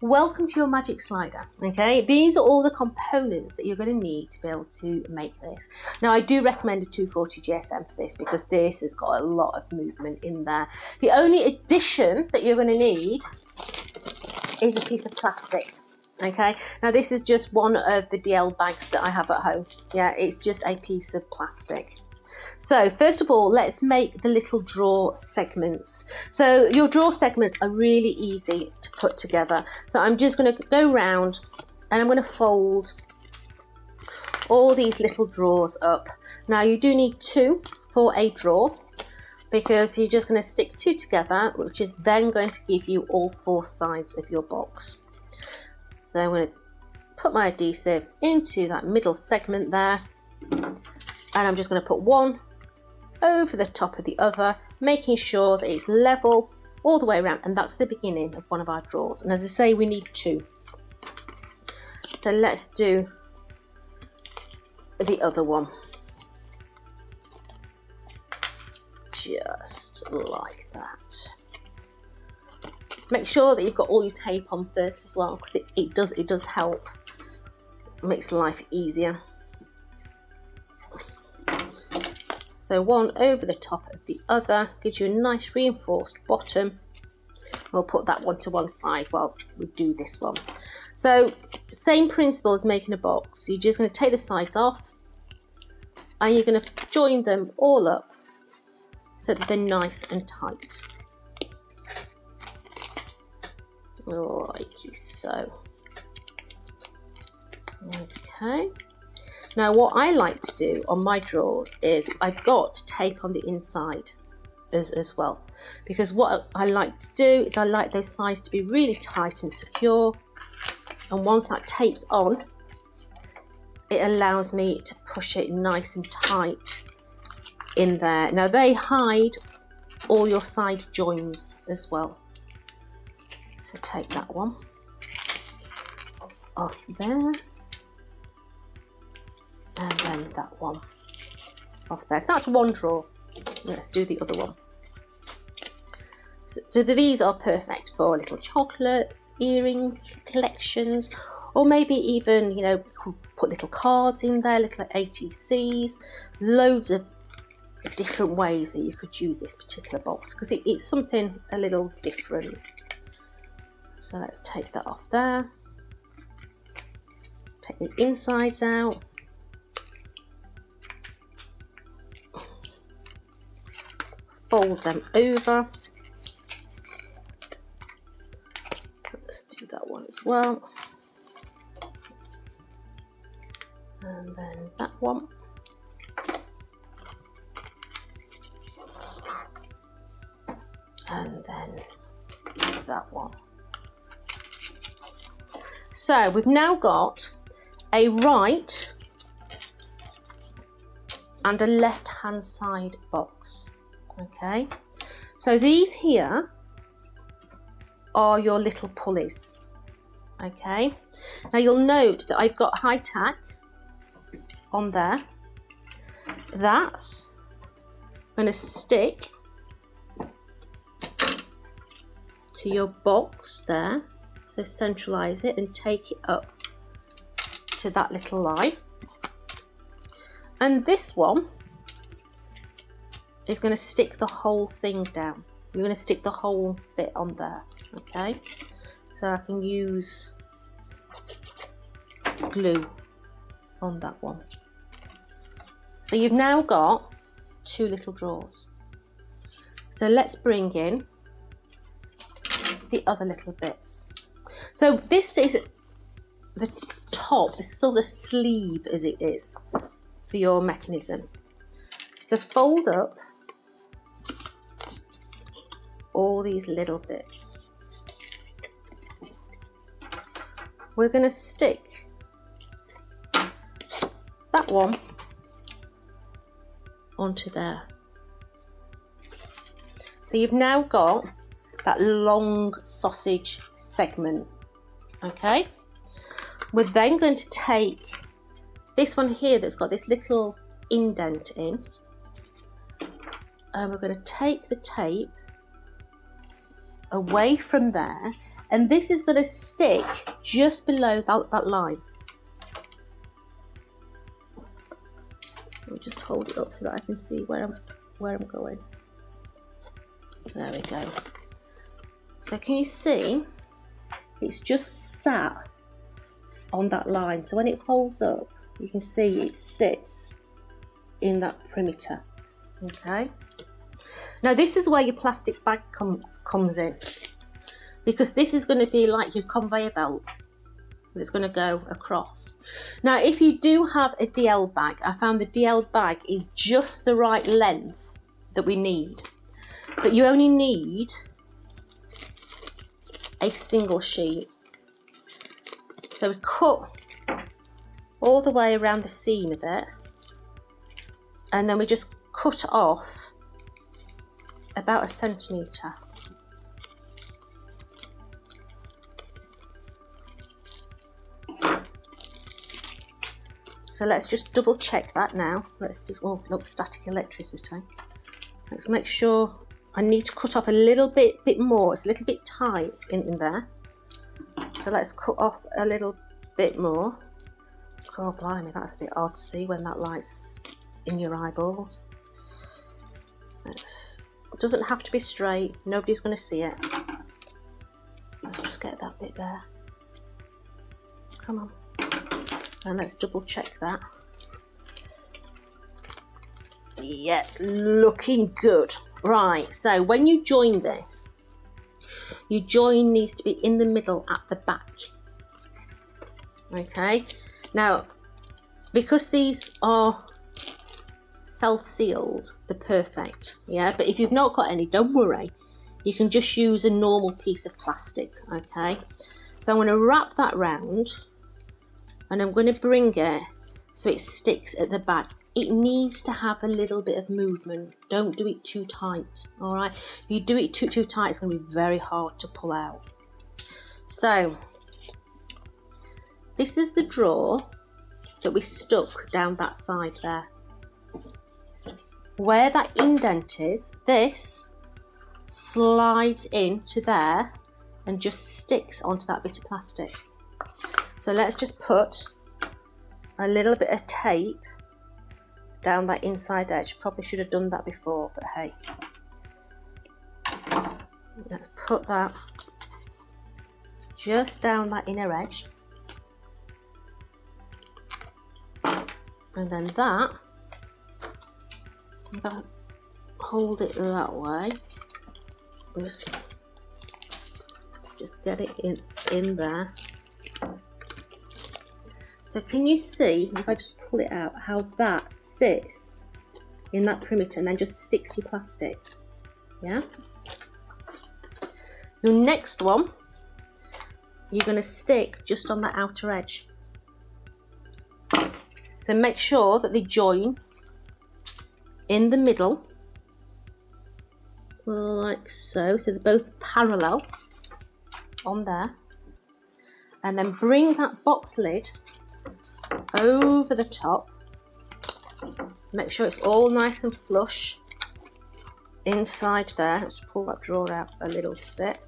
welcome to your magic slider. Okay, these are all the components that you're going to need to be able to make this. Now, I do recommend a 240 GSM for this because this has got a lot of movement in there. The only addition that you're going to need is a piece of plastic. Okay, now this is just one of the DL bags that I have at home. Yeah, it's just a piece of plastic. So first of all, let's make the little drawer segments. So your drawer segments are really easy to put together. So I'm just going to go round and I'm going to fold all these little drawers up. Now you do need 2 for a drawer because you're just going to stick 2 together, which is then going to give you all 4 sides of your box. So I'm going to put my adhesive into that middle segment there, and I'm just going to put one over the top of the other, making sure that it's level all the way around, and that's the beginning of one of our drawers. And as I say, we need 2. So let's do the other one. Just like that. Make sure that you've got all your tape on first as well, because it does help. It makes life easier. So one over the top of the other gives you a nice reinforced bottom. We'll put that one to one side while we do this one. So same principle as making a box. You're just going to take the sides off and you're going to join them all up so that they're nice and tight. Like so. Okay. Now what I like to do on my drawers is I've got tape on the inside as well, because what I like to do is I like those sides to be really tight and secure, and once that tape's on, it allows me to push it nice and tight in there. Now they hide all your side joins as well. So take that one off there, and then that one off there. So that's one drawer. Let's do the other one. So these are perfect for little chocolates, earring collections, or maybe even, you know, put little cards in there, little ATCs, loads of different ways that you could use this particular box, because it's something a little different. So let's take that off there. Take the insides out. Fold them over. Let's do that one as well. And then that one. And then that one. So we've now got a right and a left hand side box. Okay, so these here are your little pulleys. Okay, now you'll note that I've got high tack on there. That's going to stick to your box there. So centralise it and take it up to that little line. And this one is going to stick the whole thing down. You're going to stick the whole bit on there. Okay, so I can use glue on that one. So you've now got 2 little drawers. So let's bring in the other little bits. So this is the top, this sort of sleeve as it is for your mechanism. So fold up all these little bits. We're going to stick that one onto there. So you've now got that long sausage segment. Okay, we're then going to take this one here that's got this little indent in, and we're going to take the tape away from there And this is going to stick just below that line. I'll just hold it up so that I can see where I'm going. There we go. So can you see? It's just sat on that line. So when it folds up, you can see it sits in that perimeter. Okay. Now this is where your plastic bag comes in, because this is going to be like your conveyor belt that's going to go across. Now if you do have a DL bag, I found the DL bag is just the right length that we need, but you only need a single sheet. So we cut all the way around the seam of it, and then we just cut off about 1 centimetre. So let's just double check that now. Let's see, oh look, static electricity. Let's make sure. I need to cut off a little bit more. It's a little bit tight in there. So let's cut off a little bit more. Oh blimey, that's a bit hard to see when that light's in your eyeballs. It doesn't have to be straight. Nobody's going to see it. Let's just get that bit there. Come on. And let's double check that. Yeah, looking good. Right, so when you join this, your join needs to be in the middle at the back. Okay, now because these are self-sealed, they're perfect. Yeah, but if you've not got any, don't worry. You can just use a normal piece of plastic. Okay, so I'm going to wrap that round, and I'm going to bring it so it sticks at the back. It needs to have a little bit of movement. Don't do it too tight, all right? If you do it too tight, it's going to be very hard to pull out. So this is the drawer that we stuck down that side there. Where that indent is, this slides into there and just sticks onto that bit of plastic. So let's just put a little bit of tape down that inside edge. Probably should have done that before, but hey. Let's put that just down that inner edge. And then that, hold it that way. Just get it in there. So can you see, if I just pull it out, how that sits in that perimeter and then just sticks to plastic? Yeah? Your next one, you're going to stick just on that outer edge. So make sure that they join in the middle, like so. So they're both parallel on there. And then bring that box lid over the top. Make sure it's all nice and flush inside there. Let's pull that drawer out a little bit.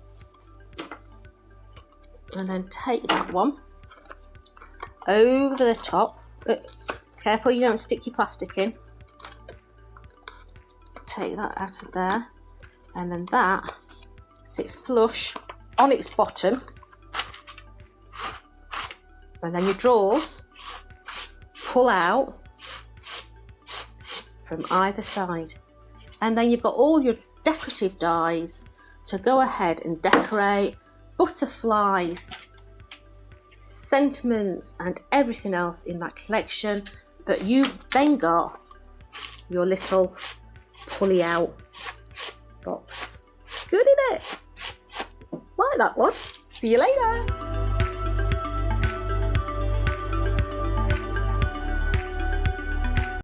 And then take that one over the top. But careful you don't stick your plastic in. Take that out of there. And then that sits flush on its bottom. And then your drawers pull out from either side, and then you've got all your decorative dies to go ahead and decorate butterflies, sentiments and everything else in that collection. But you've then got your little pulley out box. Good, isn't it? Like that one. See you later.